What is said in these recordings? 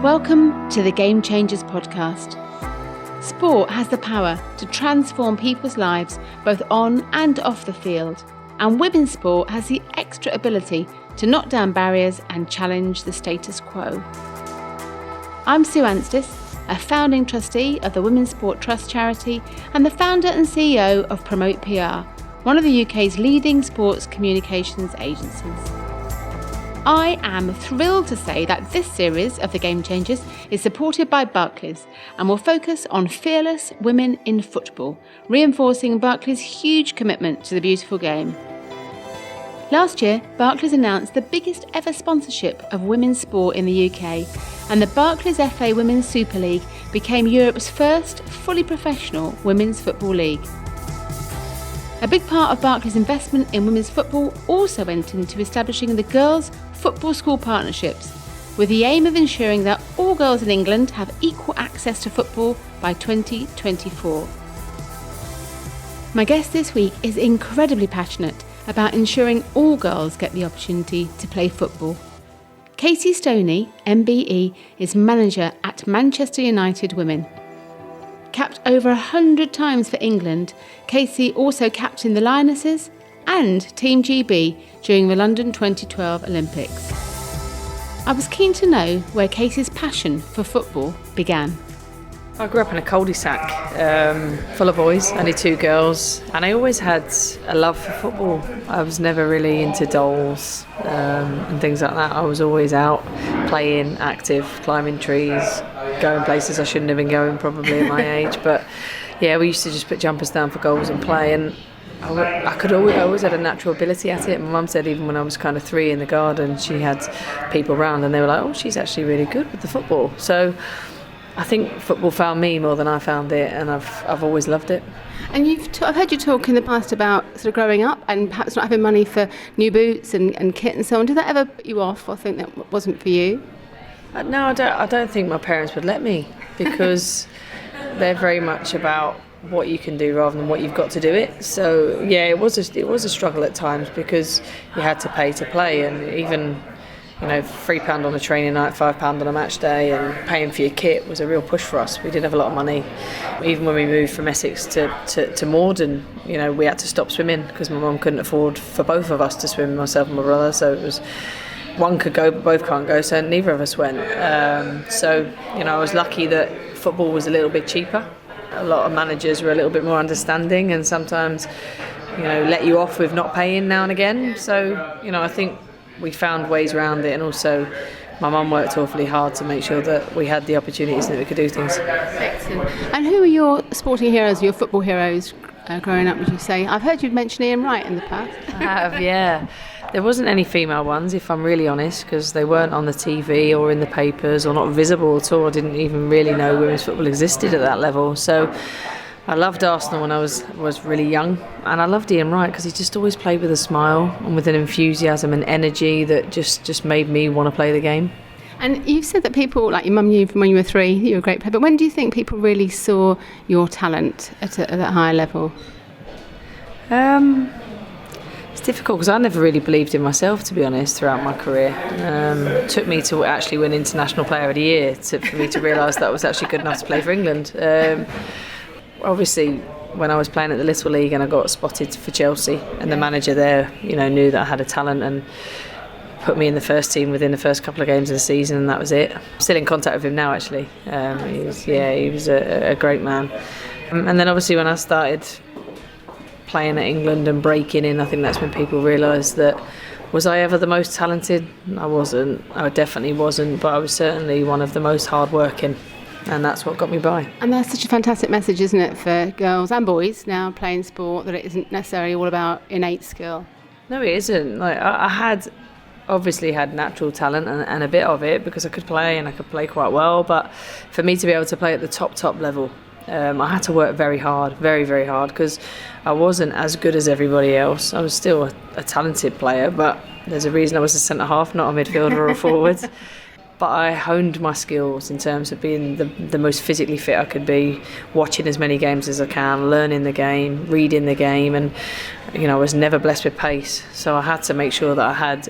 Welcome to the Game Changers podcast. Sport has the power to transform people's lives both on and off the field, and women's sport has the extra ability to knock down barriers and challenge the status quo. I'm Sue Anstiss, a founding trustee of the Women's Sport Trust charity and the founder and CEO of Promote PR, one of the UK's leading sports communications agencies. I am thrilled to say that this series of The Game Changers is supported by Barclays and will focus on fearless women in football, reinforcing Barclays' huge commitment to the beautiful game. Last year, Barclays announced the biggest ever sponsorship of women's sport in the UK, and the Barclays FA Women's Super League became Europe's first fully professional women's football league. A big part of Barclays' investment in women's football also went into establishing the Girls' Football School Partnerships, with the aim of ensuring that all girls in England have equal access to football by 2024. My guest this week is incredibly passionate about ensuring all girls get the opportunity to play football. Stoney MBE is manager at Manchester Utd Women. Capped over 100 times for England, Casey also captained the Lionesses and Team GB during the London 2012 Olympics. I was keen to know where Casey's passion for football began. I grew up in a cul-de-sac full of boys, only two girls, and I always had a love for football. I was never really into dolls and things like that. I was always out playing, active, climbing trees, going places I shouldn't have been going probably at my age. But yeah, we used to just put jumpers down for goals and play, and I always had a natural ability at it. My mum said even when I was kind of 3 in the garden, she had people around and they were like, oh, she's actually really good with the football. So I think football found me more than I found it, and I've always loved it. And I've heard you talk in the past about sort of growing up and perhaps not having money for new boots and kit and so on. Did that ever put you off, or think that wasn't for you? No, I don't think my parents would let me, because they're very much about what you can do rather than what you've got to do it. So yeah, it was a struggle at times, because you had to pay to play, and even £3 on a training night, £5 on a match day, and paying for your kit was a real push for us. We didn't have a lot of money. Even when we moved from Essex to Morden, we had to stop swimming because my mum couldn't afford for both of us to swim, myself and my brother. So it was one could go but both can't go, so neither of us went. I was lucky that football was a little bit cheaper. A lot of managers were a little bit more understanding and sometimes let you off with not paying now and again. So I think we found ways around it, and also my mum worked awfully hard to make sure that we had the opportunities and that we could do things. Excellent. And who are your sporting heroes, your football heroes growing up, would you say? I've heard you'd mention Ian Wright in the past. I have, yeah. There wasn't any female ones, if I'm really honest, because they weren't on the TV or in the papers or not visible at all. I didn't even really know women's football existed at that level. So I loved Arsenal when I was really young, and I loved Ian Wright because he just always played with a smile and with an enthusiasm and energy that just made me want to play the game. And you've said that people, like your mum knew from when you were 3, you were a great player, but when do you think people really saw your talent at that higher level? It's difficult because I never really believed in myself, to be honest, throughout my career. It took me to actually win International Player of the Year for me to realise that I was actually good enough to play for England. Obviously, when I was playing at the Little League and I got spotted for Chelsea, and the manager there, knew that I had a talent and put me in the first team within the first couple of games of the season, and that was it. I'm still in contact with him now, actually. He was a great man. And then obviously when I started playing at England and breaking in, I think that's when people realised that, was I ever the most talented? I wasn't. I definitely wasn't, but I was certainly one of the most hard-working. And that's what got me by. And that's such a fantastic message, isn't it, for girls and boys now playing sport, that it isn't necessarily all about innate skill. No, it isn't. I had obviously had natural talent and a bit of it, because I could play and I could play quite well. But for me to be able to play at the top level, I had to work very hard, very, very hard, because I wasn't as good as everybody else. I was still a talented player, but there's a reason I was a centre-half, not a midfielder or a forward. But I honed my skills in terms of being the most physically fit I could be, watching as many games as I can, learning the game, reading the game, and I was never blessed with pace. So I had to make sure that I had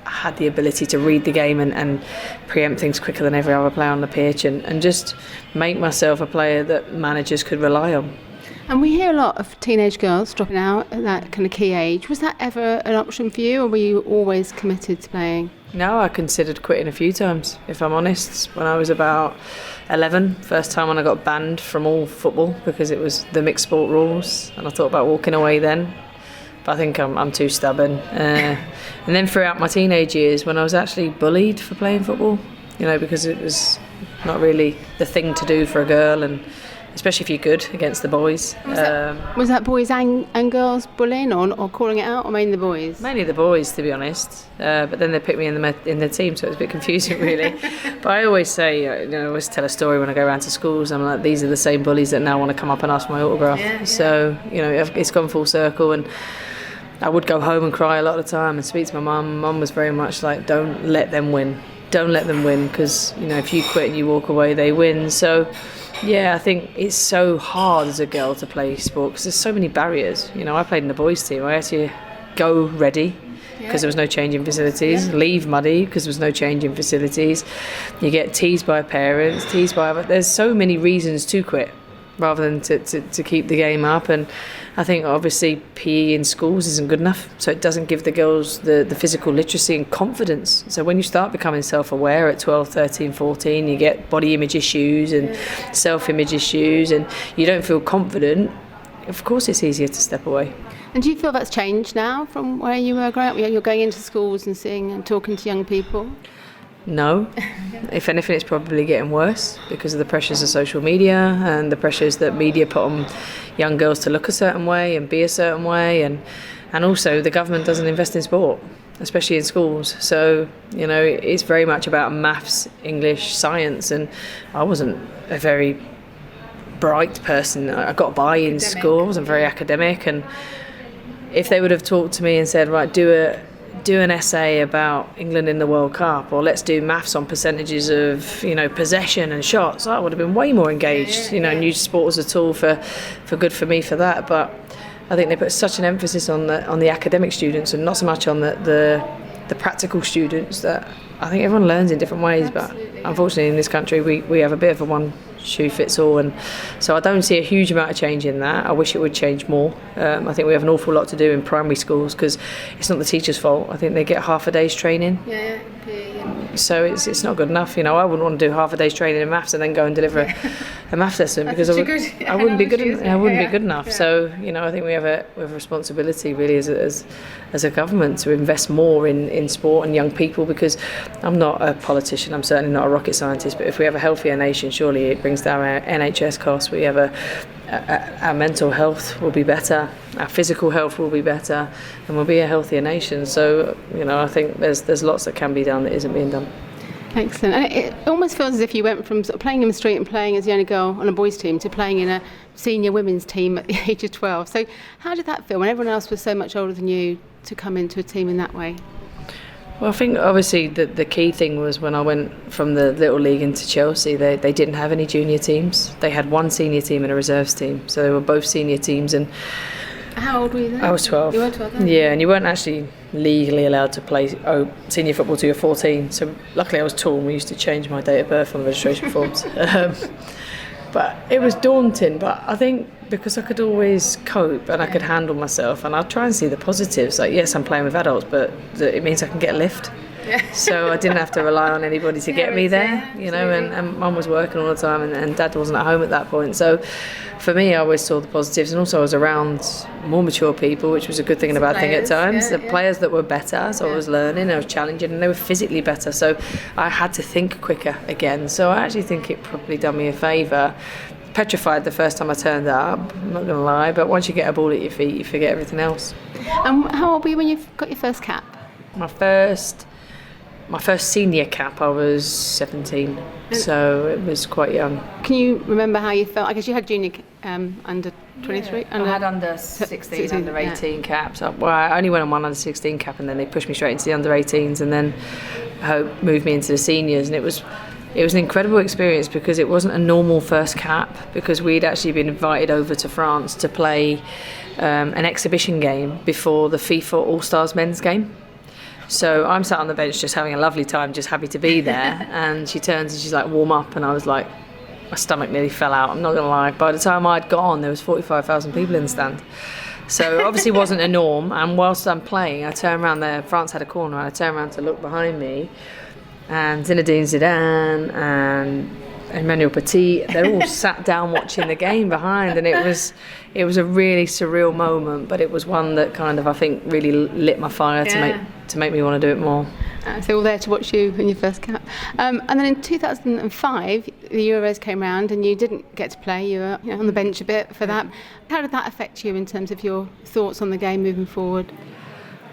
had the ability to read the game and preempt things quicker than every other player on the pitch, and just make myself a player that managers could rely on. And we hear a lot of teenage girls dropping out at that kind of key age. Was that ever an option for you, or were you always committed to playing? No, I considered quitting a few times, if I'm honest. When I was about 11, first time when I got banned from all football because it was the mixed sport rules, and I thought about walking away then. But I think I'm too stubborn. And then throughout my teenage years, when I was actually bullied for playing football, because it was not really the thing to do for a girl, and especially if you're good against the boys. Was that boys and girls bullying or calling it out, or mainly the boys? Mainly the boys, to be honest. But then they picked me in the team, so it was a bit confusing, really. But I always say, I always tell a story when I go around to schools. I'm like, these are the same bullies that now want to come up and ask for my autograph. Yeah. So, it's gone full circle, and I would go home and cry a lot of the time and speak to my mum. Mum was very much like, don't let them win. Don't let them win, because, if you quit and you walk away, they win. So, yeah, I think it's so hard as a girl to play sport because there's so many barriers. I played in the boys' team. I had to go ready because there was no changing facilities, leave muddy because there was no changing facilities. You get teased by parents, there's so many reasons to quit rather than to keep the game up. And I think obviously PE in schools isn't good enough, so it doesn't give the girls the physical literacy and confidence. So when you start becoming self-aware at 12, 13, 14, you get body image issues and self-image issues, and you don't feel confident, of course it's easier to step away. And do you feel that's changed now from where you were growing up? You're going into schools and seeing and talking to young people? No. If anything, it's probably getting worse because of the pressures of social media and the pressures that media put on young girls to look a certain way and be a certain way, and also the government doesn't invest in sport, especially in schools. So, it's very much about maths, English, science, and I wasn't a very bright person. I got by in school, I wasn't very academic, and if they would have talked to me and said, right, do an essay about England in the World Cup, or let's do maths on percentages of possession and shots, I would have been way more engaged, and used sport as a tool for good for me for that. But I think they put such an emphasis on the academic students and not so much on the practical students, that I think everyone learns in different ways. Absolutely. But unfortunately in this country we have a bit of a one shoe fits all, and so I don't see a huge amount of change in that. I wish it would change more. I think we have an awful lot to do in primary schools because it's not the teacher's fault. I think they get half a day's training. Yeah. So it's not good enough. I wouldn't want to do half a day's training in maths and then go and deliver a maths lesson because I wouldn't be good enough. Yeah. So I think we have a responsibility really as a government to invest more in sport and young people, because I'm not a politician, I'm certainly not a rocket scientist, but if we have a healthier nation, surely it brings down our NHS costs. We have our mental health will be better, our physical health will be better, and we'll be a healthier nation. So I think there's lots that can be done that isn't being done. Excellent. And it almost feels as if you went from sort of playing in the street and playing as the only girl on a boys' team to playing in a senior women's team at the age of 12. So how did that feel when everyone else was so much older than you to come into a team in that way? Well, I think obviously the key thing was when I went from the Little League into Chelsea, they didn't have any junior teams. They had one senior team and a reserves team. So they were both senior teams. And how old were you then? I was 12. You were 12 then? Yeah, and you weren't actually legally allowed to play senior football till you're 14. So luckily I was tall and we used to change my date of birth on the registration forms. But it was daunting, but I think because I could always cope and I could handle myself, and I'd try and see the positives, like yes, I'm playing with adults, but it means I can get a lift. Yeah. So I didn't have to rely on anybody to get me there, and Mum was working all the time and Dad wasn't at home at that point. So for me, I always saw the positives, and also I was around more mature people, which was a good thing and a bad thing at times. The players that were better, so I was learning, I was challenging, and they were physically better, so I had to think quicker again. So I actually think it probably done me a favour. Petrified the first time I turned up, I'm not going to lie, but once you get a ball at your feet, you forget everything else. And how old were you when you got your first cap? My first senior cap, I was 17, so it was quite young. Can you remember how you felt? I guess you had junior under 23? Yeah. I had under 16, under 18 caps. Well, I only went on one under 16 cap, and then they pushed me straight into the under 18s, and then moved me into the seniors, and it was an incredible experience because it wasn't a normal first cap, because we'd actually been invited over to France to play an exhibition game before the FIFA All-Stars men's game. So I'm sat on the bench just having a lovely time, just happy to be there. And she turns and she's like, warm up. And I was like, my stomach nearly fell out. I'm not going to lie. By the time I'd got on, there was 45,000 people in the stand. So it obviously wasn't a norm. And whilst I'm playing, I turn around there. France had a corner. And I turn around to look behind me. And Zinedine Zidane and Emmanuel Petit, they're all sat down watching the game behind, and it was a really surreal moment, but it was one that kind of, I think, really lit my fire to make me want to do it more. So all there to watch you in your first cap. And then in 2005, the Euros came round and you didn't get to play. You were on the bench a bit for that. How did that affect you in terms of your thoughts on the game moving forward?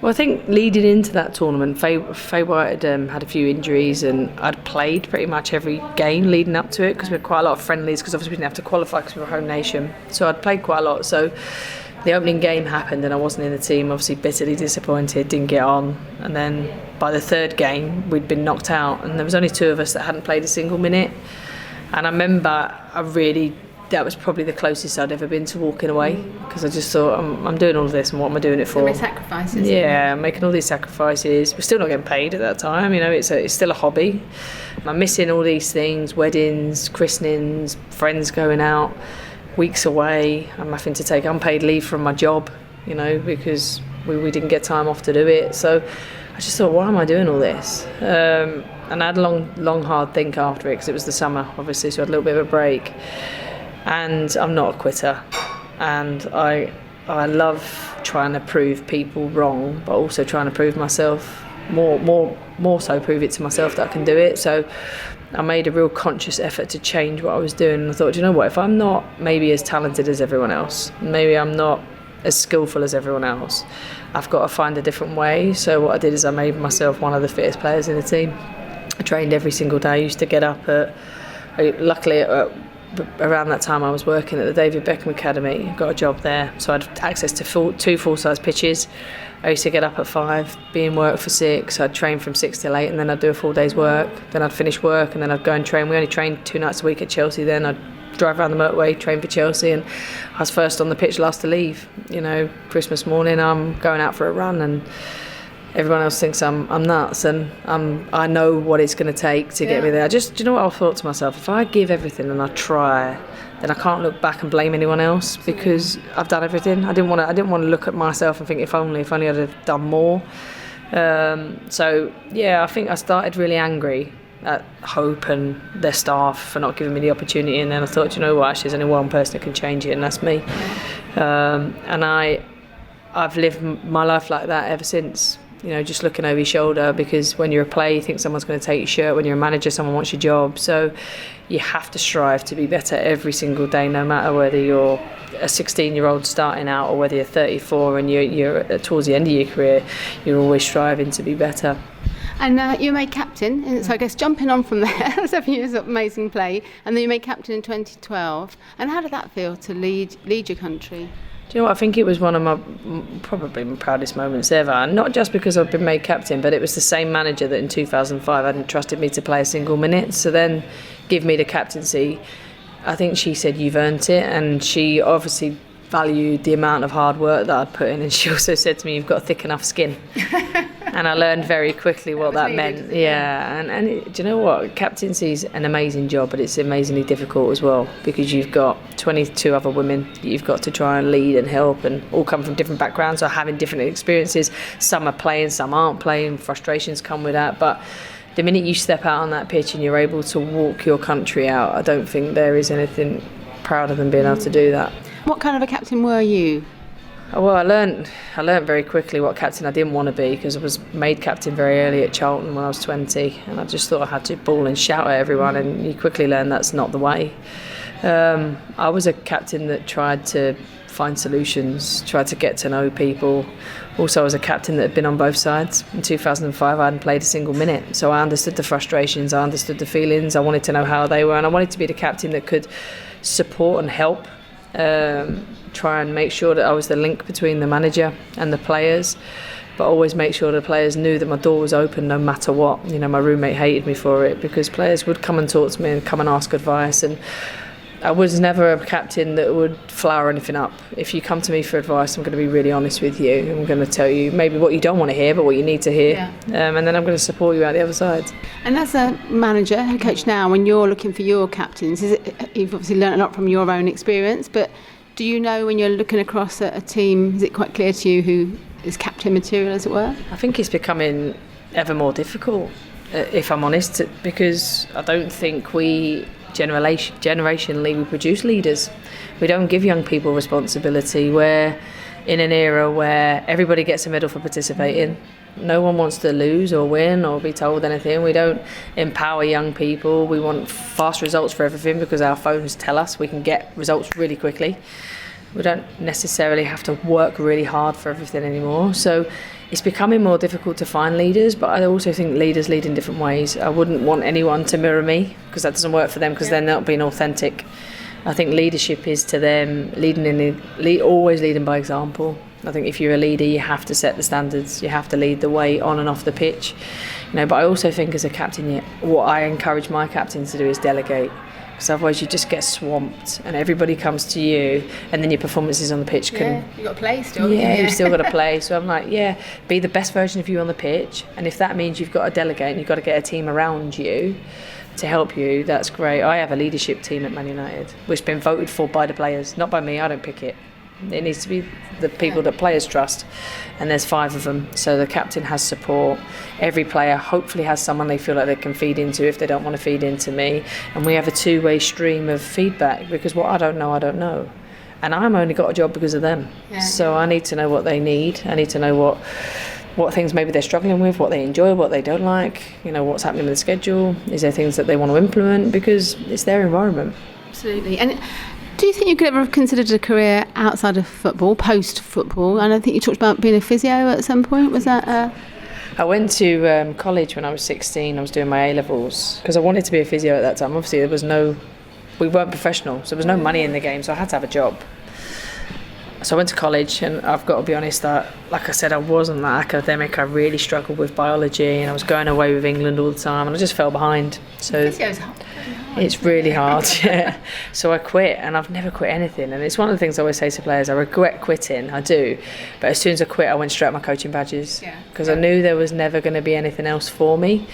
Well, I think leading into that tournament, Faye White had a few injuries, and I'd played pretty much every game leading up to it because we had quite a lot of friendlies, because obviously we didn't have to qualify because we were a home nation. So I'd played quite a lot. So the opening game happened and I wasn't in the team, obviously bitterly disappointed, didn't get on. And then by the third game, we'd been knocked out, and there was only two of us that hadn't played a single minute. And I remember that was probably the closest I'd ever been to walking away, because I just thought, I'm doing all of this, and what am I doing it for? So many sacrifices. Yeah, I'm making all these sacrifices. We're still not getting paid at that time, it's still a hobby. I'm missing all these things, weddings, christenings, friends going out, weeks away. I'm having to take unpaid leave from my job, because we didn't get time off to do it. So I just thought, why am I doing all this? And I had a long, hard think after it, because it was the summer, obviously, so I had a little bit of a break. And I'm not a quitter, and I love trying to prove people wrong, but also trying to prove myself more so prove it to myself that I can do it. So I made a real conscious effort to change what I was doing, and I thought, you know what, if I'm not maybe as talented as everyone else, maybe I'm not as skillful as everyone else, I've got to find a different way. So what I did is I made myself one of the fittest players in the team. I trained every single day. I used to get up luckily around that time I was working at the David Beckham Academy, got a job there, so I had access to two full-size pitches. I used to get up at 5, be in work for 6, I'd train from 6 till 8, and then I'd do a full day's work, then I'd finish work, and then I'd go and train. We only trained 2 nights a week at Chelsea then. I'd drive around the motorway, train for Chelsea, and I was first on the pitch, last to leave. Christmas morning I'm going out for a run, and everyone else thinks I'm nuts, and I know what it's going to take to get me there. Do you know what I thought to myself? If I give everything and I try, then I can't look back and blame anyone else, because I've done everything. I didn't want to look at myself and think, if only I'd have done more. I think I started really angry at Hope and their staff for not giving me the opportunity, and then I thought, you know what, actually there's only one person that can change it, and that's me. And I've lived my life like that ever since. Just looking over your shoulder, because when you're a player, you think someone's going to take your shirt. When you're a manager, someone wants your job. So you have to strive to be better every single day, no matter whether you're a 16-year-old starting out or whether you're 34 and you're towards the end of your career. You're always striving to be better. And you made captain, and so I guess jumping on from there, 7 years of amazing play, and then you made captain in 2012. And how did that feel to lead your country? Do you know what? I think it was one of probably my proudest moments ever. And not just because I've been made captain, but it was the same manager that in 2005 hadn't trusted me to play a single minute. So then give me the captaincy. I think she said, you've earned it. And she obviously valued the amount of hard work that I'd put in. And she also said to me, you've got a thick enough skin. And I learned very quickly what that meant. Yeah, and do you know what? Captaincy's an amazing job, but it's amazingly difficult as well, because you've got 22 other women that you've got to try and lead and help, and all come from different backgrounds or having different experiences. Some are playing, some aren't playing. Frustrations come with that, but the minute you step out on that pitch and you're able to walk your country out, I don't think there is anything prouder than being able to do that. What kind of a captain were you? Well, I learned very quickly what captain I didn't want to be, because I was made captain very early at Charlton when I was 20, and I just thought I had to bawl and shout at everyone, and you quickly learn that's not the way. I was a captain that tried to find solutions, tried to get to know people. Also, I was a captain that had been on both sides. In 2005, I hadn't played a single minute, so I understood the frustrations, I understood the feelings, I wanted to know how they were, and I wanted to be the captain that could support and help. Try and make sure that I was the link between the manager and the players, but always make sure the players knew that my door was open no matter what. My roommate hated me for it, because players would come and talk to me and come and ask advice, and I was never a captain that would flower anything up. If you come to me for advice, I'm going to be really honest with you. I'm going to tell you maybe what you don't want to hear, but what you need to hear. And then I'm going to support you out the other side. And as a manager, head coach now, when you're looking for your captains, you've obviously learned a lot from your own experience, but do you know when you're looking across a team, is it quite clear to you who is captain material, as it were? I think it's becoming ever more difficult, if I'm honest, because I don't think we generationally we produce leaders. We don't give young people responsibility. We're in an era where everybody gets a medal for participating. No one wants to lose or win or be told anything. We don't empower young people. We want fast results for everything because our phones tell us we can get results really quickly. We don't necessarily have to work really hard for everything anymore. So it's becoming more difficult to find leaders, but I also think leaders lead in different ways. I wouldn't want anyone to mirror me because that doesn't work for them because they're not being authentic. I think leadership is to them always leading by example. I think if you're a leader, you have to set the standards. You have to lead the way on and off the pitch. But I also think as a captain, what I encourage my captains to do is delegate. Because otherwise you just get swamped and everybody comes to you and then your performances on the pitch can... you've got to play still. You've still got to play. So I'm like, be the best version of you on the pitch. And if that means you've got to delegate and you've got to get a team around you to help you, that's great. I have a leadership team at Man United, which has been voted for by the players, not by me. I don't pick it. It needs to be the people that players trust, and there's 5 of them, so the captain has support. Every player hopefully has someone they feel like they can feed into if they don't want to feed into me, and we have a two-way stream of feedback, because what I don't know, and I'm only got a job because of them. So I need to know what they need. I need to know what things maybe they're struggling with, what they enjoy, what they don't like, what's happening with the schedule. Is there things that they want to implement, because it's their environment. Absolutely. And do you think you could ever have considered a career outside of football, post-football? And I think you talked about being a physio at some point. Was that... I went to college when I was 16. I was doing my A-levels because I wanted to be a physio at that time. Obviously, we weren't professional, so there was no money in the game, so I had to have a job. So I went to college, and I've got to be honest, like I said, I wasn't that academic. I really struggled with biology, and I was going away with England all the time, and I just fell behind. So physio's hard. It's really hard, So I quit, and I've never quit anything. And it's one of the things I always say to players, I regret quitting, I do. But as soon as I quit, I went straight at my coaching badges because I knew there was never going to be anything else for me.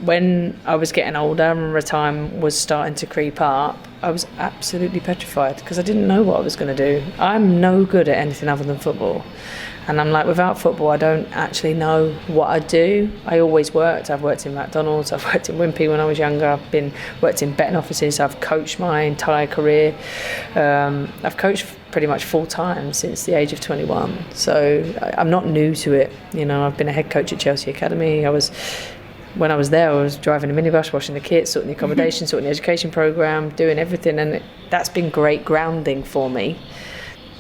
When I was getting older and retirement was starting to creep up, I was absolutely petrified because I didn't know what I was going to do. I'm no good at anything other than football. And I'm like, without football, I don't actually know what I do. I always worked. I've worked in McDonald's. I've worked in Wimpy when I was younger. I've worked in betting offices. I've coached my entire career. I've coached pretty much full time since the age of 21. So I'm not new to it. I've been a head coach at Chelsea Academy. When I was there, I was driving a minibus, washing the kit, sorting the accommodation, sorting the education programme, doing everything. And that's been great grounding for me.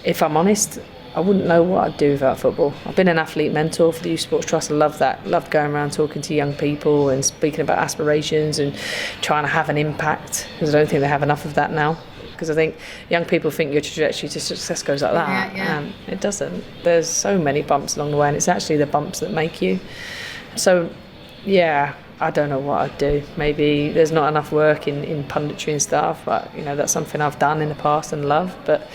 If I'm honest, I wouldn't know what I'd do without football. I've been an athlete mentor for the Youth Sports Trust. I love that. Loved going around talking to young people and speaking about aspirations and trying to have an impact, because I don't think they have enough of that now. Because I think young people think your trajectory to success goes like that. And it doesn't. There's so many bumps along the way, and it's actually the bumps that make you. So, I don't know what I'd do. Maybe there's not enough work in punditry and stuff, but that's something I've done in the past and love. But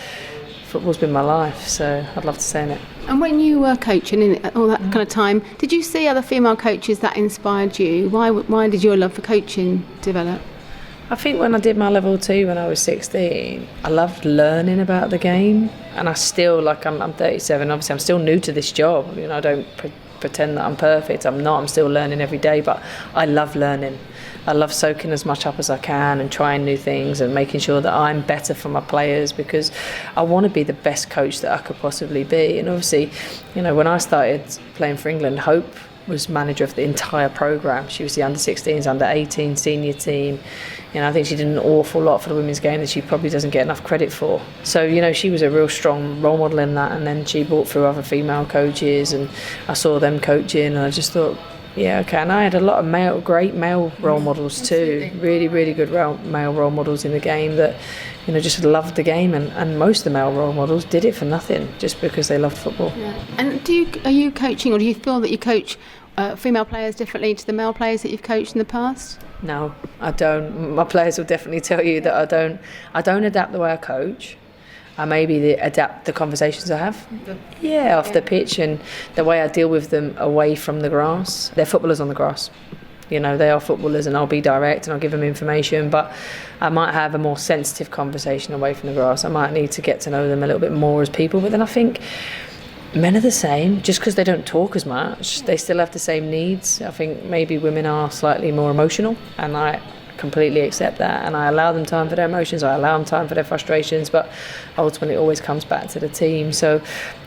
football's been my life, so I'd love to stay in it. And when you were coaching in all that kind of time, did you see other female coaches that inspired you? Why did your love for coaching develop? I think when I did my level 2 when I was 16, I loved learning about the game, and I still, I'm 37, obviously I'm still new to this job. I don't pretend that I'm perfect. I'm not. I'm still learning every day, but I love learning. I love soaking as much up as I can and trying new things and making sure that I'm better for my players, because I want to be the best coach that I could possibly be. And obviously, when I started playing for England, Hope was manager of the entire programme. She was the under-16s, under-18 senior team. I think she did an awful lot for the women's game that she probably doesn't get enough credit for. So, she was a real strong role model in that. And then she brought through other female coaches, and I saw them coaching, and I just thought, and I had a lot of great male role models too. Really, really good male role models in the game that, just loved the game, and most of the male role models did it for nothing, just because they loved football. And are you coaching, or do you feel that you coach female players differently to the male players that you've coached in the past? No, I don't. My players will definitely tell you that I don't adapt the way I coach. I maybe adapt the conversations I have. Off the pitch, and the way I deal with them away from the grass. They're footballers on the grass. You know, they are footballers, and I'll be direct and I'll give them information, but I might have a more sensitive conversation away from the grass. I might need to get to know them a little bit more as people, but then I think men are the same. Just because they don't talk as much, they still have the same needs. I think maybe women are slightly more emotional, and I completely accept that, and I allow them time for their emotions, I allow them time for their frustrations, but ultimately it always comes back to the team. So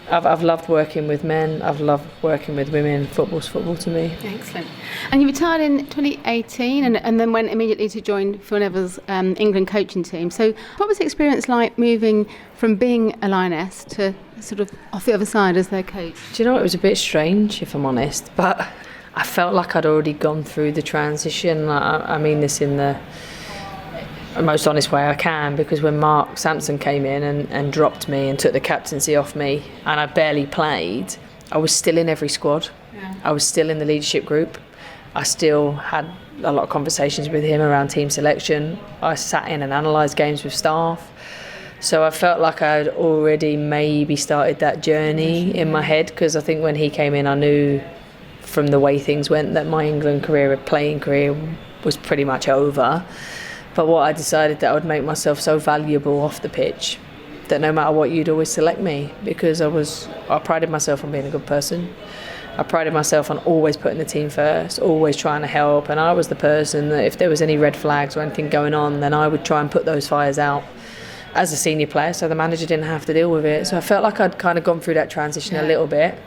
I've loved working with men, I've loved working with women. Football's football to me. Excellent. And you retired in 2018 and then went immediately to join Phil Neville's England coaching team. So what was the experience like moving from being a Lioness to sort of off the other side as their coach? Do you know, it was a bit strange, if I'm honest, but I felt like I'd already gone through the transition. I mean this in the most honest way I can, because when Mark Sampson came in and dropped me and took the captaincy off me and I barely played, I was still in every squad. Yeah. I was still in the leadership group. I still had a lot of conversations with him around team selection. I sat in and analysed games with staff. So I felt like I'd already maybe started that journey in my head, because I think when he came in I knew from the way things went that my England career, playing career, was pretty much over. But what I decided, that I would make myself so valuable off the pitch that no matter what, you'd always select me, because I prided myself on being a good person. I prided myself on always putting the team first, always trying to help, and I was the person that if there was any red flags or anything going on, then I would try and put those fires out as a senior player, so the manager didn't have to deal with it. So I felt like I'd kind of gone through that transition a little bit.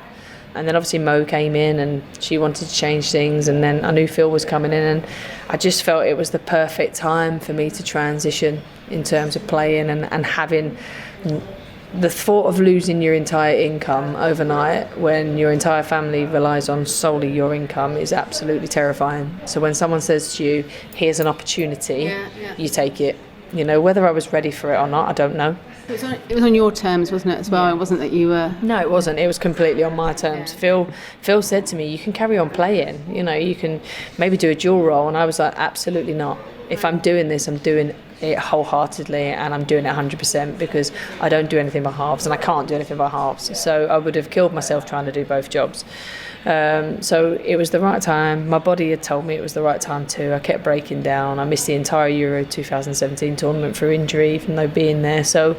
And then obviously Mo came in and she wanted to change things, and then I knew Phil was coming in, and I just felt it was the perfect time for me to transition in terms of playing and having the thought of losing your entire income overnight when your entire family relies on solely your income is absolutely terrifying. So when someone says to you, here's an opportunity, you take it. You know, whether I was ready for it or not, I don't know. It was on your terms, wasn't it, as well? It wasn't that you were... No, it wasn't. It was completely on my terms. Yeah. Phil said to me, you can carry on playing. You know, you can maybe do a dual role. And I was like, absolutely not. If I'm doing this, I'm doing it wholeheartedly, and I'm doing it 100%, because I don't do anything by halves, and I can't do anything by halves. So I would have killed myself trying to do both jobs. So it was the right time. My body had told me it was the right time too. I kept breaking down. I missed the entire Euro 2017 tournament through injury, even though being there. So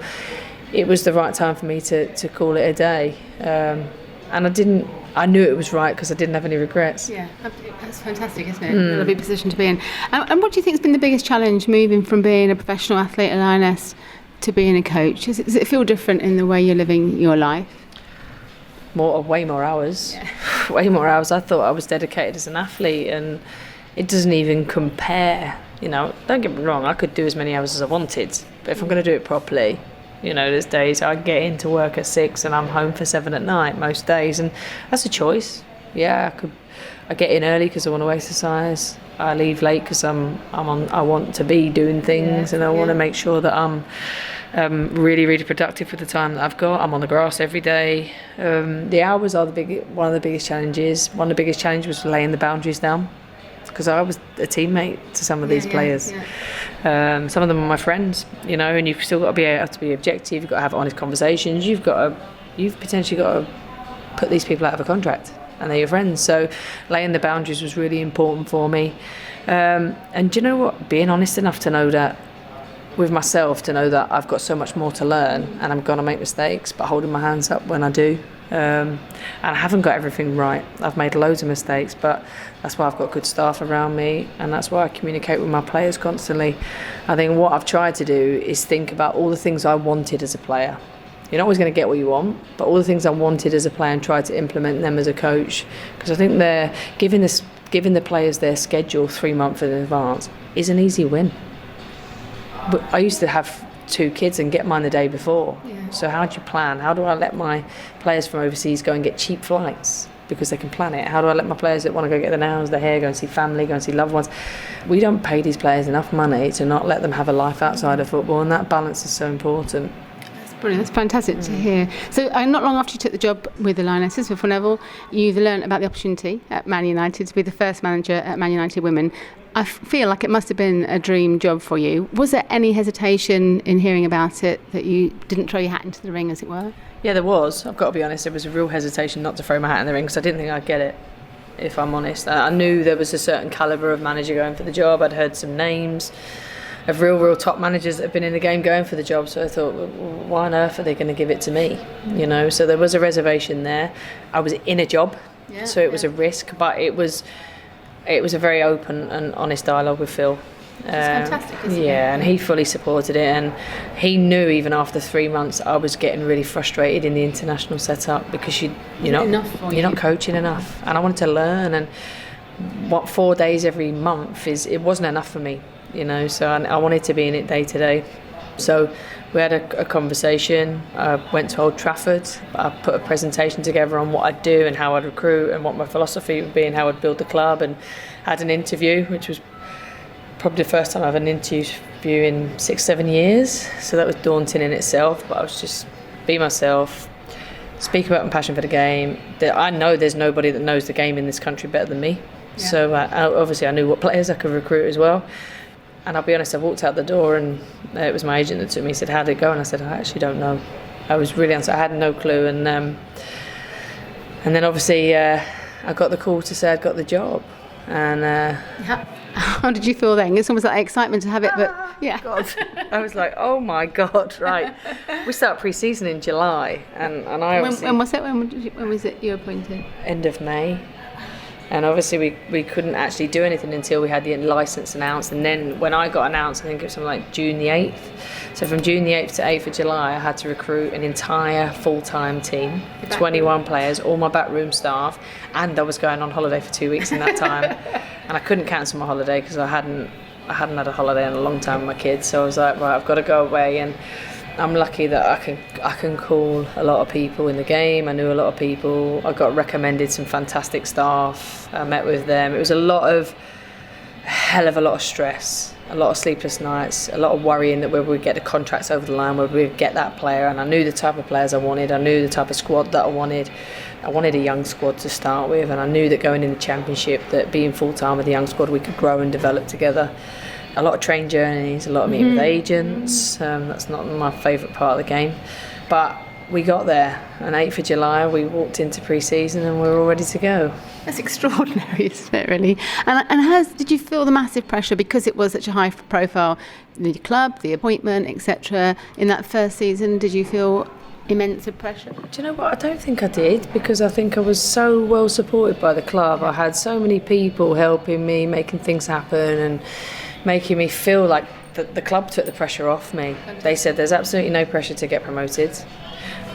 it was the right time for me to call it a day. And I knew it was right because I didn't have any regrets. Yeah, that's fantastic, isn't it? A lovely position to be in. And what do you think has been the biggest challenge moving from being a professional athlete at Lioness to being a coach? Does it feel different in the way you're living your life? Way more hours. Way more hours. I thought I was dedicated as an athlete, and it doesn't even compare. You know, don't get me wrong, I could do as many hours as I wanted, but if I'm going to do it properly, you know, there's days I get into work at 6 and I'm home for 7 at night most days, and that's a choice. Yeah, I get in early because I want to exercise. I leave late because I want to be doing things, and I want to make sure that I'm really, really productive with the time that I've got. I'm on the grass every day. The hours are one of the biggest challenges. One of the biggest challenges was laying the boundaries down, because I was a teammate to some of these players. Some of them are my friends, you know, and you've still got to have to be objective. You've got to have honest conversations. You've potentially got to put these people out of a contract, and they're your friends. So laying the boundaries was really important for me. And do you know what? Being honest enough to know that with myself, to know that I've got so much more to learn and I'm going to make mistakes, but holding my hands up when I do. And I haven't got everything right. I've made loads of mistakes, but that's why I've got good staff around me, and that's why I communicate with my players constantly. I think what I've tried to do is think about all the things I wanted as a player. You're not always going to get what you want, but all the things I wanted as a player, and try to implement them as a coach, because I think they're giving the players their schedule 3 months in advance is an easy win. But I used to have 2 kids and get mine the day before. So how do you plan? How do I let my players from overseas go and get cheap flights because they can plan it? How do I let my players that want to go get their nails, their hair, go and see family, go and see loved ones? We don't pay these players enough money to not let them have a life outside of football, and that balance is so important. Brilliant, that's fantastic to hear. So not long after you took the job with the Lionesses, with Phil Neville, you've learned about the opportunity at Man Utd to be the first manager at Man Utd Women. I feel like it must have been a dream job for you. Was there any hesitation in hearing about it that you didn't throw your hat into the ring, as it were? Yeah, there was. I've got to be honest, there was a real hesitation not to throw my hat in the ring because I didn't think I'd get it, if I'm honest. I knew there was a certain calibre of manager going for the job. I'd heard some names of real top managers that have been in the game going for the job, so I thought, well, why on earth are they going to give it to me? You know, so there was a reservation there. I was in a job, so it was a risk, but it was a very open and honest dialogue with Phil. It's fantastic, isn't it? Yeah, and he fully supported it, and he knew even after 3 months I was getting really frustrated in the international setup because you're not coaching enough, and I wanted to learn, and 4 days every month it wasn't enough for me, you know. So I wanted to be in it day to day. So we had a conversation. I went to Old Trafford. I put a presentation together on what I'd do and how I'd recruit and what my philosophy would be and how I'd build the club, and had an interview, which was probably the first time I've had an interview in 6-7 years. So that was daunting in itself, but I was just be myself, speak about my passion for the game. I know there's nobody that knows the game in this country better than me. Yeah. So obviously I knew what players I could recruit as well. And I'll be honest, I walked out the door and it was my agent that took me. He said, "How'd it go?" And I said, "I actually don't know." I was really honest, I had no clue. And then obviously I got the call to say I'd got the job. And how did you feel then? It's almost like excitement to have it, but yeah. God. I was like, oh my God, right. We start pre-season in July, and I obviously... When was it? When was it you were appointed? End of May. And obviously we couldn't actually do anything until we had the licence announced. And then when I got announced, I think it was something like June the 8th. So from June the 8th to 8th of July, I had to recruit an entire full-time team, 21 players, all my backroom staff, and I was going on holiday for 2 weeks in that time. And I couldn't cancel my holiday because I hadn't had a holiday in a long time with my kids. So I was like, right, I've got to go away. And I'm lucky that I can call a lot of people in the game. I knew a lot of people. I got recommended some fantastic staff. I met with them. It was a hell of a lot of stress, a lot of sleepless nights, a lot of worrying that whether we'd get the contracts over the line, whether we'd get that player. And I knew the type of players I wanted. I knew the type of squad that I wanted. I wanted a young squad to start with, and I knew that going in the championship, that being full-time with a young squad, we could grow and develop together. A lot of train journeys, a lot of meeting with agents. That's not my favourite part of the game. But we got there, and 8th of July we walked into pre-season and we were all ready to go. That's extraordinary, isn't it, really? And did you feel the massive pressure, because it was such a high profile, the club, the appointment, etc., in that first season? Did you feel immense pressure? Do you know what? I don't think I did, because I think I was so well supported by the club. I had so many people helping me, making things happen and making me feel like the club took the pressure off me. They said there's absolutely no pressure to get promoted.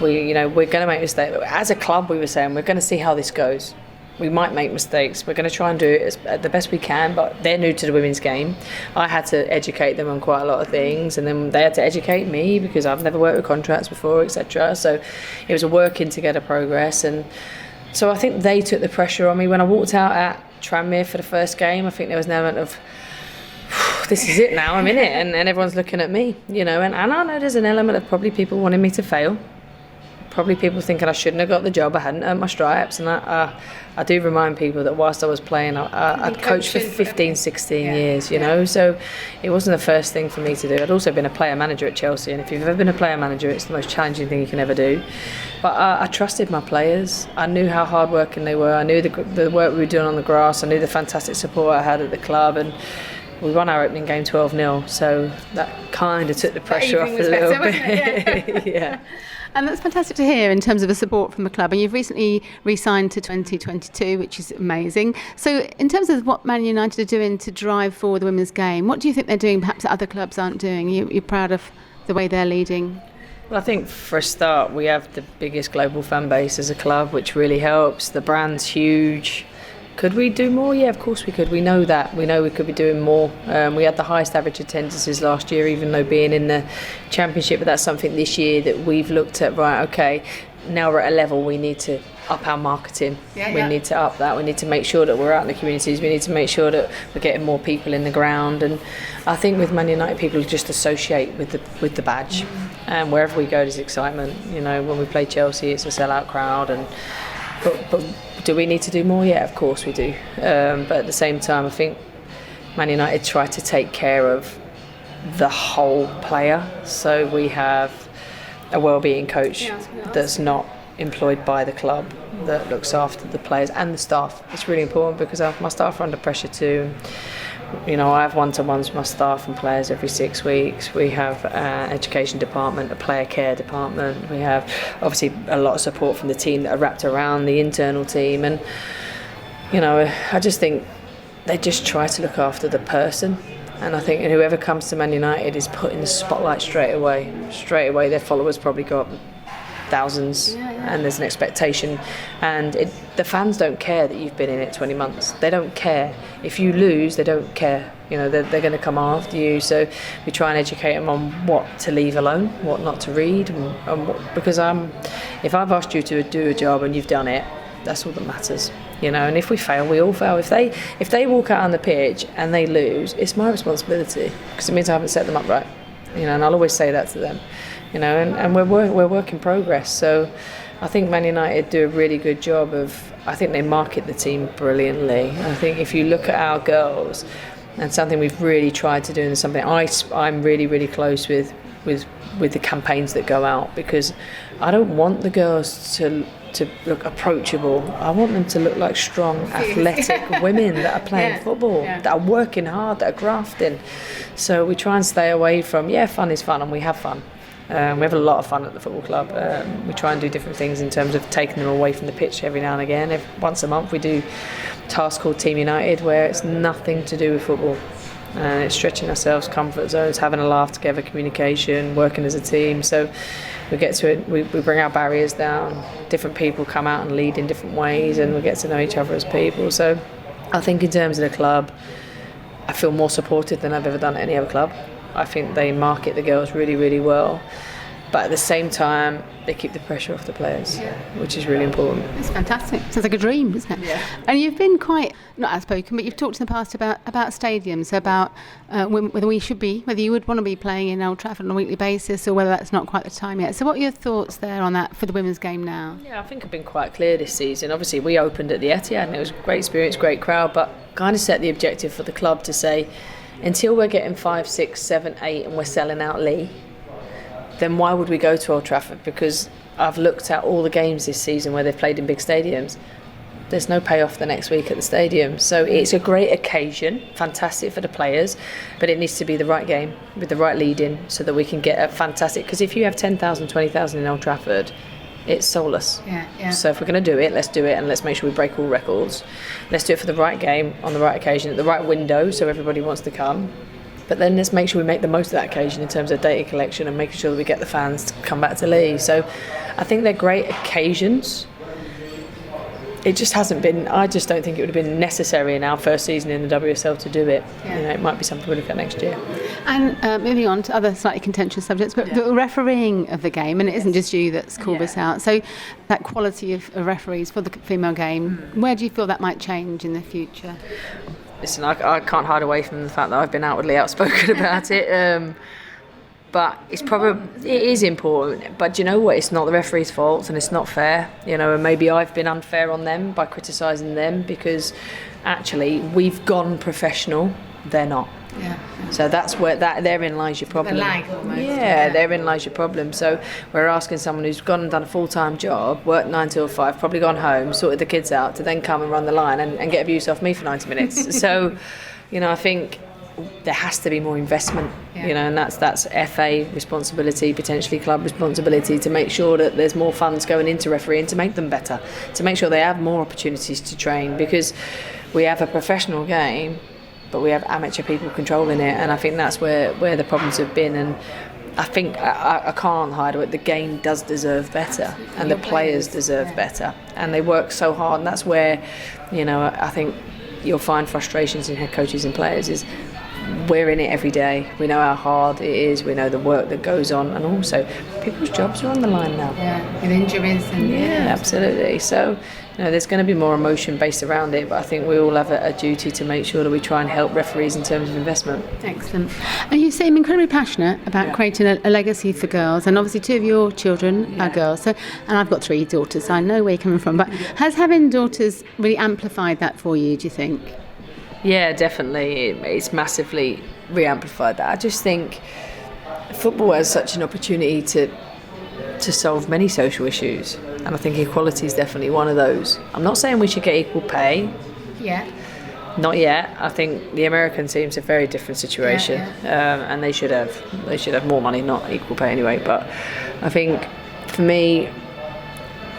We're going to make mistakes. As a club, we were saying we're going to see how this goes. We might make mistakes. We're going to try and do it the best we can, but they're new to the women's game. I had to educate them on quite a lot of things, and then they had to educate me because I've never worked with contracts before, etc. So it was a working together progress, and so I think they took the pressure on me. When I walked out at Tranmere for the first game, I think there was an element of, this is it now, I'm in it, and everyone's looking at me, you know, and I know there's an element of probably people wanting me to fail, probably people thinking I shouldn't have got the job, I hadn't earned my stripes, and I do remind people that whilst I was playing, I'd coached for 15, 16 years, you know, so it wasn't the first thing for me to do. I'd also been a player manager at Chelsea, and if you've ever been a player manager, it's the most challenging thing you can ever do. But I trusted my players. I knew how hard working they were. I knew the work we were doing on the grass. I knew the fantastic support I had at the club, and we won our opening game 12-0, so that kind of took the pressure off a little bit. Yeah. And that's fantastic to hear in terms of the support from the club. And you've recently re-signed to 2022, which is amazing. So in terms of what Man United are doing to drive forward the women's game, what do you think they're doing perhaps that other clubs aren't doing? You're proud of the way they're leading? Well, I think for a start, we have the biggest global fan base as a club, which really helps. The brand's huge. Could we do more? Yeah, of course we could. We know that. We know we could be doing more. We had the highest average attendances last year, even though being in the championship. But that's something this year that we've looked at. Right, okay, now we're at a level we need to up our marketing. We need to up that. We need to make sure that we're out in the communities. We need to make sure that we're getting more people in the ground. And I think with Man United, people just associate with the badge. And wherever we go, there's excitement. You know, when we play Chelsea, it's a sellout crowd. And but do we need to do more? Yeah, of course we do. But at the same time, I think Man United try to take care of the whole player. So we have a wellbeing coach that's not employed by the club, that looks after the players and the staff. It's really important because my staff are under pressure too. You know, I have one-to-ones with my staff and players every 6 weeks. We have an education department, a player care department. We have obviously a lot of support from the team that are wrapped around the internal team. And, you know, I just think they just try to look after the person. And I think whoever comes to Man United is put in the spotlight straight away. Straight away, their followers probably go up thousands, and there's an expectation. And the fans don't care that you've been in it 20 months. They don't care. If you lose, they don't care. You know, they're going to come after you. So we try and educate them on what to leave alone, what not to read. Because if I've asked you to do a job and you've done it, that's all that matters. You know, and if we fail, we all fail. If they walk out on the pitch and they lose, it's my responsibility because it means I haven't set them up right. You know, and I'll always say that to them. You know, and we're work in progress. So I think Man United do a really good job of. I think they market the team brilliantly. I think if you look at our girls, and something we've really tried to do, and something I'm really really close with the campaigns that go out, because I don't want the girls to look approachable. I want them to look like strong, athletic women that are playing football, that are working hard, that are grafting. So we try and stay away from, fun is fun, and we have fun. We have a lot of fun at the football club. We try and do different things in terms of taking them away from the pitch every now and again. Once a month we do a task called Team United, where it's nothing to do with football. It's stretching ourselves, comfort zones, having a laugh together, communication, working as a team. So we get to it, we bring our barriers down. Different people come out and lead in different ways, and we get to know each other as people. So I think in terms of the club, I feel more supported than I've ever done at any other club. I think they market the girls really, really well. But at the same time, they keep the pressure off the players, which is really important. It's fantastic. Sounds like a dream, isn't it? Yeah. And you've been quite, not outspoken, but you've talked in the past about stadiums, about whether you would want to be playing in Old Trafford on a weekly basis, or whether that's not quite the time yet. So what are your thoughts there on that for the women's game now? Yeah, I think I've been quite clear this season. Obviously, we opened at the Etihad, and it was a great experience, great crowd, but kind of set the objective for the club to say, until we're getting 5, 6, 7, 8 and we're selling out Lee, then why would we go to Old Trafford? Because I've looked at all the games this season where they've played in big stadiums. There's no payoff the next week at the stadium. So it's a great occasion, fantastic for the players, but it needs to be the right game with the right lead-in so that we can get a fantastic... Because if you have 10,000, 20,000 in Old Trafford, it's soulless. Yeah. So if we're going to do it, let's do it, and let's make sure we break all records. Let's do it for the right game, on the right occasion, at the right window, so everybody wants to come. But then let's make sure we make the most of that occasion in terms of data collection and making sure that we get the fans to come back to Lee. So I think they're great occasions. It just hasn't been, I just don't think it would have been necessary in our first season in the WSL to do it. Yeah. You know, it might be something we'll look at next year. And moving on to other slightly contentious subjects, but the refereeing of the game, and it isn't just you that's called this out, so that quality of referees for the female game, where do you feel that might change in the future? Listen, I can't hide away from the fact that I've been outwardly outspoken about it. But it is important. But do you know what? It's not the referee's fault, and it's not fair. You know, and maybe I've been unfair on them by criticising them, because actually we've gone professional. They're not. Yeah. So that's where therein lies your problem. The lag almost. Yeah, therein lies your problem. So we're asking someone who's gone and done a full-time job, worked 9 till 5, probably gone home, sorted the kids out, to then come and run the line and get abuse off me for 90 minutes. So, you know, I think there has to be more investment, you know, and that's FA responsibility, potentially club responsibility, to make sure that there's more funds going into refereeing to make them better, to make sure they have more opportunities to train, because we have a professional game, but we have amateur people controlling it, and I think that's where the problems have been. And I think I can't hide it, the game does deserve better, and the players deserve better, and they work so hard, and that's where, you know, I think you'll find frustrations in head coaches and players is we're in it every day. We know how hard it is, we know the work that goes on, and also people's jobs are on the line now. Yeah, with injuries and absolutely. So, you know, there's going to be more emotion based around it, but I think we all have a duty to make sure that we try and help referees in terms of investment. Excellent. And you seem incredibly passionate about creating a legacy for girls, and obviously 2 of your children are girls. So, and I've got 3 daughters, so I know where you're coming from. But has having daughters really amplified that for you, do you think? Yeah, definitely. It's massively re-amplified that. I just think football has such an opportunity to solve many social issues, and I think equality is definitely one of those. I'm not saying we should get equal pay. Yeah. Not yet. I think the American team's a very different situation, and they should have more money, not equal pay anyway. But I think for me,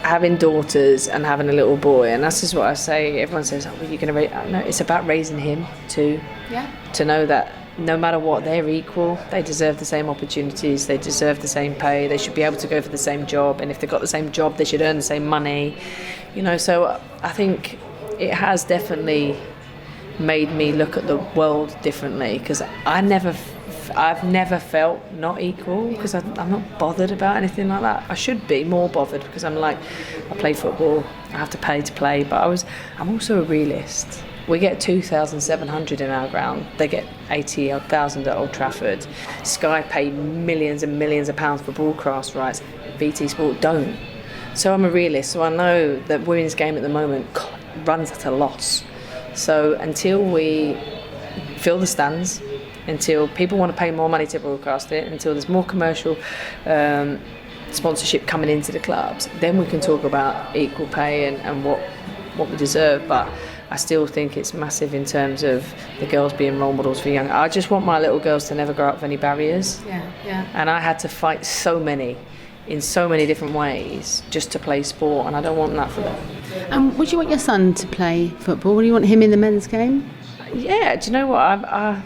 having daughters and having a little boy, and that's just what I say. Everyone says, "Oh, well, you're going to raise." No, it's about raising him too. Yeah. To know that no matter what, they're equal. They deserve the same opportunities. They deserve the same pay. They should be able to go for the same job. And if they've got the same job, they should earn the same money. So I think it has definitely made me look at the world differently, because I've never felt not equal, because I'm not bothered about anything like that. I should be more bothered, because I'm like, I play football, I have to pay to play, but I'm also a realist. We get 2,700 in our ground. They get 80,000 at Old Trafford. Sky pay millions and millions of pounds for broadcast rights. BT Sport don't. So I'm a realist. So I know that women's game at the moment runs at a loss. So until we fill the stands, until people want to pay more money to broadcast it, until there's more commercial sponsorship coming into the clubs, then we can talk about equal pay and what we deserve. But I still think it's massive in terms of the girls being role models for young. I just want my little girls to never grow up with any barriers. Yeah. And I had to fight in so many different ways just to play sport, and I don't want that for them. Would you want your son to play football? Would you want him in the men's game? Yeah, do you know what?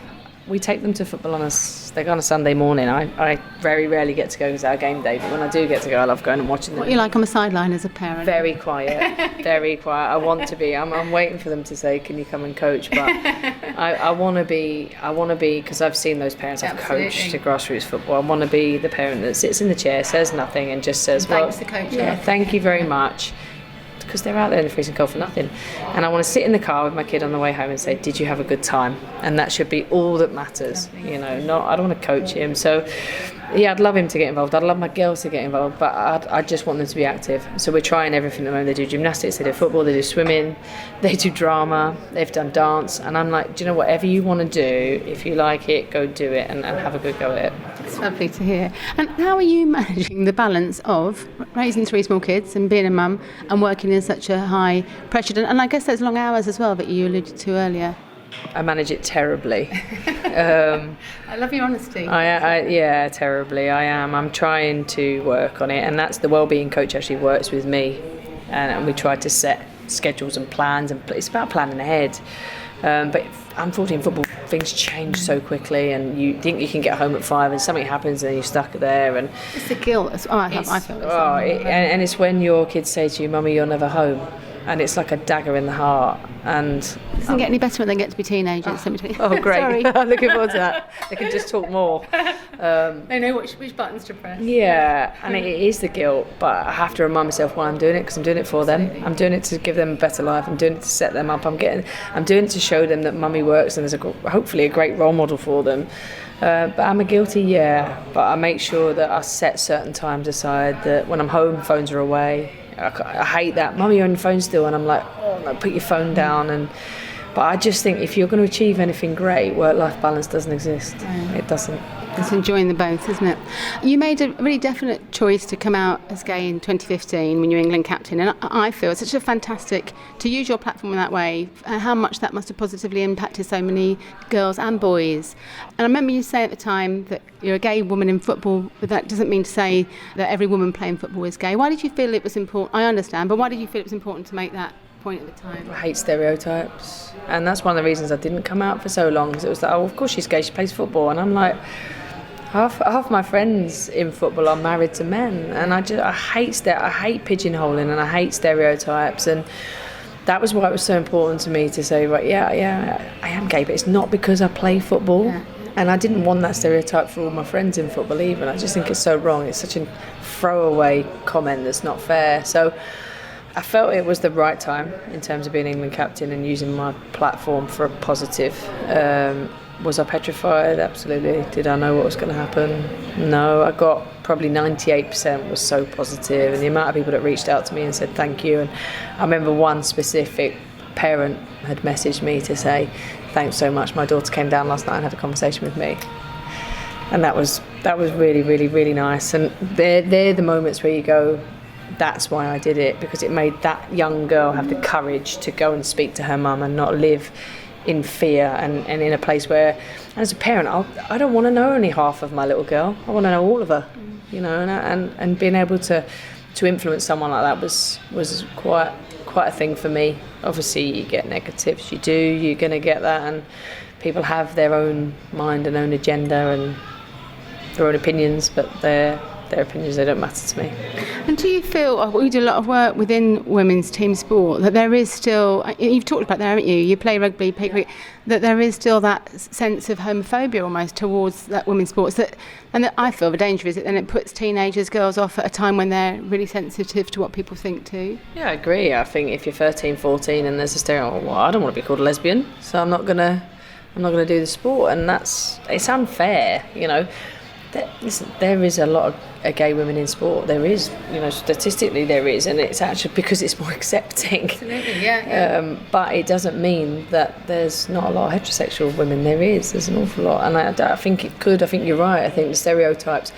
We take them to football on a Sunday morning. I very rarely get to go because it's our game day, but when I do get to go, I love going and watching them. What are you like on the sideline as a parent? Very quiet, very quiet. I want to be. I'm waiting for them to say, "Can you come and coach?" But I want to be because I've seen those parents. I've coached to grassroots football. I want to be the parent that sits in the chair, says nothing, and just says, "Thanks, the coach." Yeah, thank you very much. Because they're out there in the freezing cold for nothing. And I want to sit in the car with my kid on the way home and say, did you have a good time? And that should be all that matters. I don't want to coach him. So yeah, I'd love him to get involved. I'd love my girls to get involved, but I just want them to be active. So we're trying everything at the moment. They do gymnastics, they do football, they do swimming, they do drama, they've done dance. And I'm like, do you know, whatever you want to do, if you like it, go do it and have a good go at it. It's lovely to hear. And how are you managing the balance of raising 3 small kids and being a mum and working in such a high pressure? And I guess those long hours as well that you alluded to earlier. I manage it terribly. I love your honesty. Yeah, terribly. I am. I'm trying to work on it, and that's the wellbeing coach actually works with me, and we try to set schedules and plans, and it's about planning ahead. But unfortunately in football things change so quickly, and you think you can get home at 5 and something happens and you're stuck there, and it's the guilt. I feel and it's when your kids say to you, "Mummy, you're never home," and it's like a dagger in the heart. And it doesn't get any better when they get to be teenagers. Oh great. I'm looking forward to that. They can just talk more. They know which buttons to press. Yeah, and it is the guilt, but I have to remind myself why I'm doing it, because I'm doing it for them. I'm doing it to give them a better life. I'm doing it to set them up. I'm doing it to show them that mummy works, and there's hopefully a great role model for them. But I'm a guilty, but I make sure that I set certain times aside, that when I'm home, phones are away. I hate that. Mummy, you're on your phone still, and I'm like, oh no, put your phone down. But I just think if you're going to achieve anything great, work-life balance doesn't exist. It doesn't. It's enjoying the both, isn't it? You made a really definite choice to come out as gay in 2015 when you were England captain, and I feel it's such a fantastic to use your platform in that way, how much that must have positively impacted so many girls and boys. And I remember you saying at the time that you're a gay woman in football, but that doesn't mean to say that every woman playing football is gay. Why did you feel it was important? I understand, but why did you feel it was important to make that point at the time? I hate stereotypes, and that's one of the reasons I didn't come out for so long, because it was like, oh, of course she's gay, she plays football, and I'm like, half my friends in football are married to men, and I hate pigeonholing, and I hate stereotypes, and that was why it was so important to me to say, right, I am gay, but it's not because I play football. Yeah. And I didn't want that stereotype for all my friends in football either. I just think it's so wrong. It's such a throwaway comment that's not fair. So I felt it was the right time in terms of being England captain and using my platform for a positive. Was I petrified? Absolutely. Did I know what was going to happen? No. I got probably 98% was so positive, and the amount of people that reached out to me and said thank you. And I remember one specific parent had messaged me to say, thanks so much, my daughter came down last night and had a conversation with me. And that was really, really, really nice. And they're the moments where you go, that's why I did it, because it made that young girl have the courage to go and speak to her mum and not live in fear and in a place where, as a parent, I don't want to know only half of my little girl. I want to know all of her, you know, and being able to influence someone like that was quite a thing for me. Obviously, you get negatives, you're going to get that, and people have their own mind and own agenda and their own opinions, but their opinions, they don't matter to me. And do you feel, we do a lot of work within women's team sport, that there is still, you've talked about that, haven't you? You play rugby, play cricket, that there is still that sense of homophobia almost towards that women's sports, and that I feel the danger is that then it puts teenagers, girls off at a time when they're really sensitive to what people think too. Yeah, I agree. I think if you're 13, 14 and there's a stereotype, well, I don't want to be called a lesbian, so I'm not gonna do the sport, and it's unfair, you know. Listen, there is a lot of gay women in sport. There is, you know, statistically there is, and it's actually because it's more accepting. Absolutely, yeah. But it doesn't mean that there's not a lot of heterosexual women. There's an awful lot, and I think it could. I think you're right. I think the stereotypes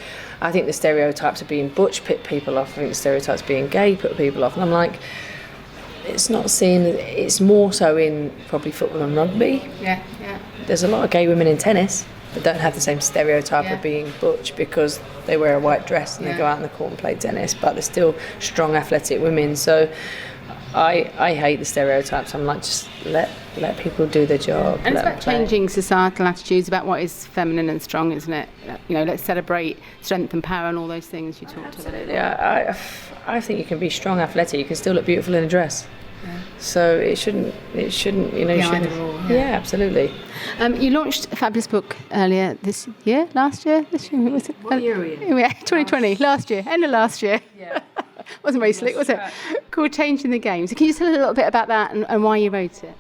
of being butch put people off. I think the stereotypes of being gay put people off, and I'm like, it's not seen. It's more so in probably football and rugby. Yeah. There's a lot of gay women in tennis that don't have the same stereotype of being butch because they wear a white dress and they go out in the court and play tennis, but they're still strong athletic women. So I hate the stereotypes. I'm like, just let people do their job. And it's about changing societal attitudes about what is feminine and strong, isn't it? You know, let's celebrate strength and power and all those things you talked about. Yeah, I think you can be strong athletic, you can still look beautiful in a dress. Yeah. So it shouldn't, you know, yeah, absolutely. You launched a fabulous book earlier this year, last year? This year, was it? What year are we in? Yeah, 2020, last year, end of last year. Yeah. Wasn't very slick, was it? Called Changing the Game. So can you tell us a little bit about that and why you wrote it?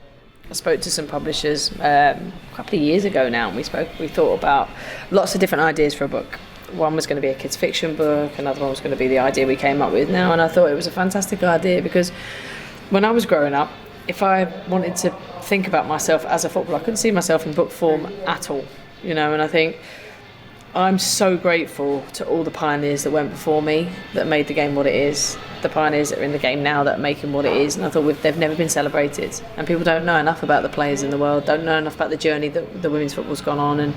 I spoke to some publishers a couple of years ago now, and we thought about lots of different ideas for a book. One was going to be a kids fiction book, another one was going to be the idea we came up with now, and I thought it was a fantastic idea because when I was growing up, if I wanted to think about myself as a footballer, I couldn't see myself in book form at all, you know, and I think I'm so grateful to all the pioneers that went before me that made the game what it is, the pioneers that are in the game now that are making what it is, and I thought they've never been celebrated, and people don't know enough about the players in the world, don't know enough about the journey that the women's football's gone on, and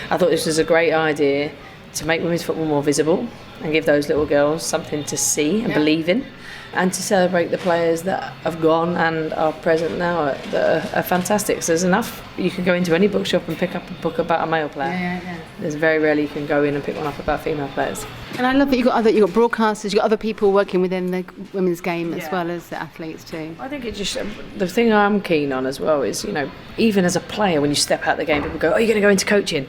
I thought this was a great idea to make women's football more visible and give those little girls something to see and believe in, and to celebrate the players that have gone and are present now that are fantastic. So there's enough. You can go into any bookshop and pick up a book about a male player. Yeah. There's very rarely you can go in and pick one up about female players. And I love that you've got broadcasters, you've got other people working within the women's game as well as the athletes too. I think it just, the thing I'm keen on as well is, you know, even as a player, when you step out the game, people go, oh, you're going to go into coaching.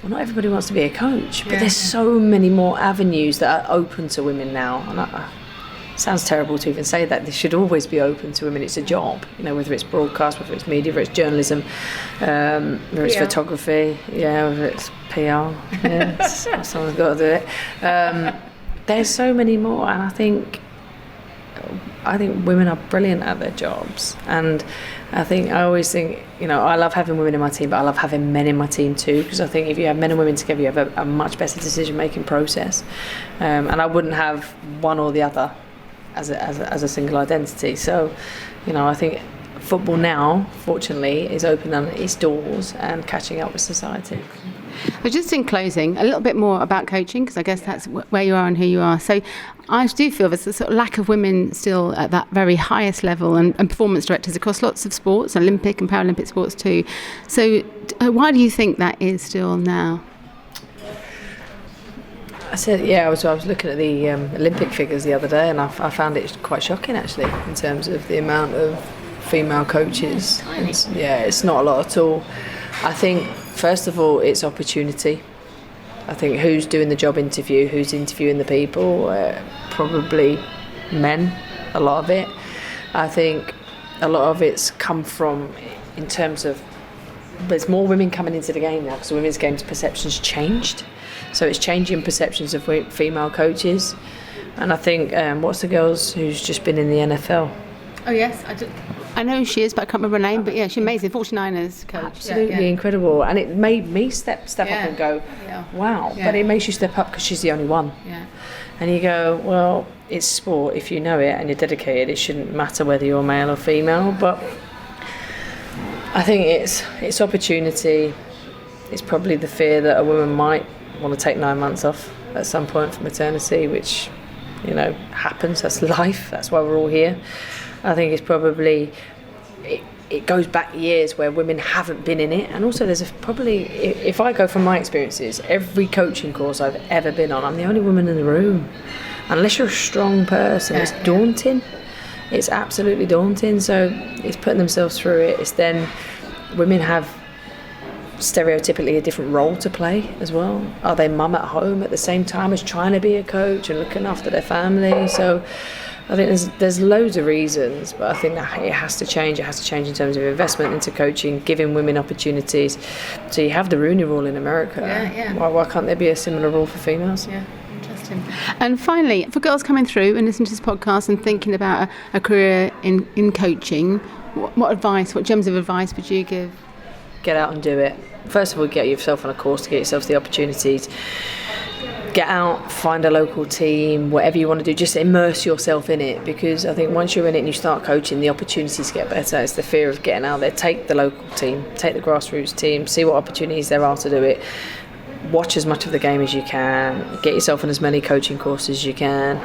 Well, not everybody wants to be a coach, but there's so many more avenues that are open to women now. And it sounds terrible to even say that. They should always be open to women. It's a job, you know, whether it's broadcast, whether it's media, whether it's journalism, whether it's photography, whether it's PR. Someone's got to do it. There's so many more, and I think women are brilliant at their jobs, and I always think, you know, I love having women in my team, but I love having men in my team too, because I think if you have men and women together, you have a much better decision-making process, and I wouldn't have one or the other as a single identity. So, you know, I think football now, fortunately, is opening its doors and catching up with society. But just in closing, a little bit more about coaching, because I guess that's where you are and who you are. So I do feel there's a sort of lack of women still at that very highest level, and performance directors across lots of sports, Olympic and Paralympic sports too. So why do you think that is still now? I was looking at the Olympic figures the other day, and I found it quite shocking actually in terms of the amount of female coaches. It's not a lot at all. I think first of all it's opportunity. I think who's doing the job interview, who's interviewing the people, probably men, a lot of it. I think a lot of it's come from, in terms of, there's more women coming into the game now because the women's game's perceptions changed. So it's changing perceptions of female coaches. And I think, what's the girls who's just been in the NFL? Oh yes, I know who she is, but I can't remember her name. But yeah, she's amazing. 49ers coach. Absolutely incredible. And it made me step up and go, wow. Yeah. But it makes you step up because she's the only one. Yeah. And you go, well, it's sport. If you know it and you're dedicated, it shouldn't matter whether you're male or female. But I think it's opportunity. It's probably the fear that a woman might want to take 9 months off at some point for maternity, which, happens. That's life. That's why we're all here. I think it's probably, it goes back years where women haven't been in it. And also there's probably, if I go from my experiences, every coaching course I've ever been on, I'm the only woman in the room. Unless you're a strong person, it's daunting. It's absolutely daunting. So it's putting themselves through it. It's then women have stereotypically a different role to play as well. Are they mum at home at the same time as trying to be a coach and looking after their family? So I think there's loads of reasons, but I think that it has to change. It has to change in terms of investment into coaching, giving women opportunities. So you have the Rooney Rule in America. Why can't there be a similar rule for females? Yeah. And finally, for girls coming through and listening to this podcast and thinking about a career in coaching, what gems of advice would you give? Get out and do it. First of all, get yourself on a course to get yourself the opportunities. Get out, find a local team, whatever you want to do, just immerse yourself in it, because I think once you're in it and you start coaching, the opportunities get better. It's the fear of getting out there. Take the local team, take the grassroots team, see what opportunities there are to do it. Watch as much of the game as you can. Get yourself on as many coaching courses as you can.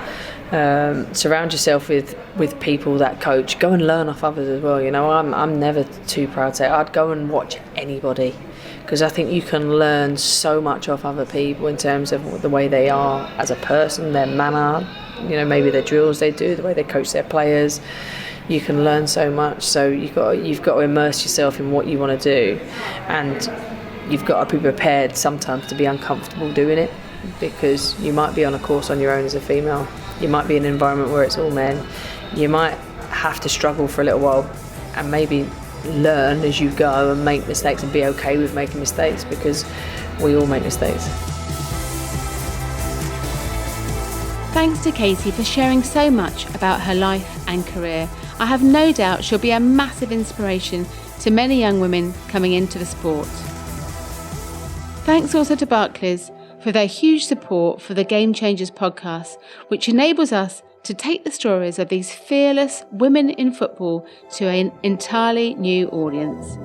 Surround yourself with people that coach. Go and learn off others as well. I'm never too proud to say I'd go and watch anybody, because I think you can learn so much off other people in terms of the way they are as a person, their manner, maybe their drills they do, the way they coach their players. You can learn so much. So you've got to immerse yourself in what you want to do, and you've got to be prepared sometimes to be uncomfortable doing it, because you might be on a course on your own as a female. You might be in an environment where it's all men. You might have to struggle for a little while and maybe learn as you go and make mistakes and be okay with making mistakes, because we all make mistakes. Thanks to Katie for sharing so much about her life and career. I have no doubt she'll be a massive inspiration to many young women coming into the sport. Thanks also to Barclays for their huge support for the Game Changers podcast, which enables us to take the stories of these fearless women in football to an entirely new audience.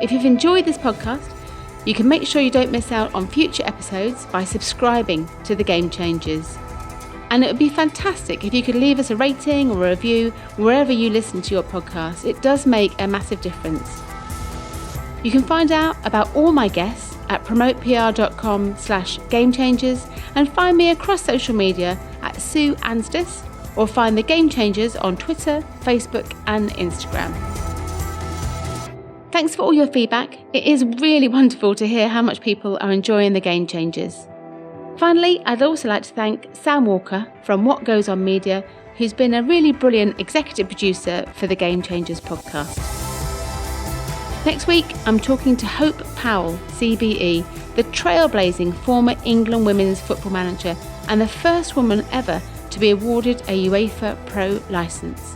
If you've enjoyed this podcast, you can make sure you don't miss out on future episodes by subscribing to the Game Changers. And it would be fantastic if you could leave us a rating or a review wherever you listen to your podcast. It does make a massive difference. You can find out about all my guests at promotepr.com/gamechangers and find me across social media at Sue Anstiss, or find the Game Changers on Twitter, Facebook and Instagram. Thanks for all your feedback. It is really wonderful to hear how much people are enjoying the Game Changers. Finally, I'd also like to thank Sam Walker from What Goes On Media, who's been a really brilliant executive producer for the Game Changers podcast. Next week, I'm talking to Hope Powell, CBE, the trailblazing former England women's football manager and the first woman ever to be awarded a UEFA Pro licence.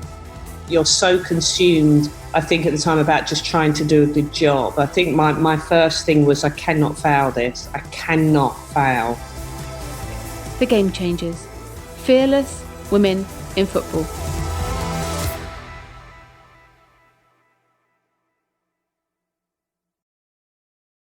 You're so consumed, I think, at the time about just trying to do a good job. I think my first thing was, I cannot fail this. I cannot fail. The Game Changers. Fearless women in football.